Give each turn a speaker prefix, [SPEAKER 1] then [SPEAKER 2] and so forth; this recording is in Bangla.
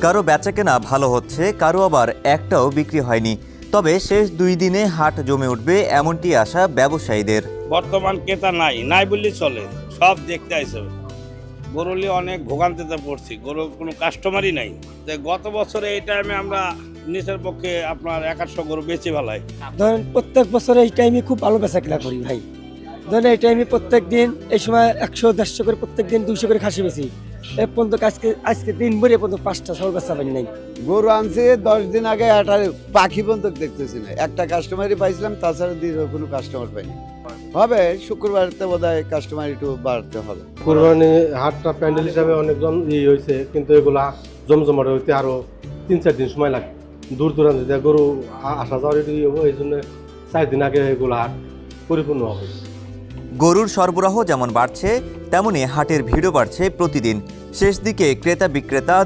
[SPEAKER 1] কারো বেচাকেনা ভালো হচ্ছে, কারো আবার একটাও বিক্রি হয়নি। তবে শেষ 2 দিনে হাট জমে উঠবে এমনটি আশা ব্যবসায়ীদের।
[SPEAKER 2] বর্তমান ক্রেতা নাই বললেই চলে, সব দেখতে আইসে। গরু নিয়ে অনেক ভোগান্তিতে পড়ছি, গরু কোনো কাস্টমারই নাই। গত বছরে এই টাইমে আমরা নিচের পক্ষে আপনার 100 গরু বেশি ভালাই।
[SPEAKER 3] ধরেন প্রত্যেক বছরে এই টাইমে খুব ভালো বেচা কেনা করি ভাই। ধরেন এই টাইমে প্রত্যেক দিন এই সময় 100-150 করে, প্রত্যেক দিন 200 করে খাসি বেশি। এ পর্যন্ত আজকে দিন ভরে পর্যন্ত 5টা ছাগল বেচা পারি নাই।
[SPEAKER 4] গরু আনছে 10 দিন আগে, একটা পাখি পর্যন্ত দেখতেছি না, একটা কাস্টমারই পাইছিলাম, তাছাড়া দিয়ে কোনো কাস্টমার পাইনি। হবে শুক্রবারতে বোধহয় কাস্টমার একটু বাড়তে হবে।
[SPEAKER 5] কুরবানি হাটটা প্যান্ডেল হিসাবে অনেকজন হয়েছে, কিন্তু এগুলা জমজমাট হইতে আরো 3-4 দিন সময় লাগে। দূর দূরান্ত থেকে গরু আসা যাওয়ার এই জন্য 4 দিন আগে এগুলা হাট পরিপূর্ণ হবে।
[SPEAKER 1] গরুর সরবরাহ যেমন বাড়ছে, তেমনি হাটের ভিড়ও বাড়ছে প্রতিদিন। শেষ দিকে ক্রেতা বিক্রেতা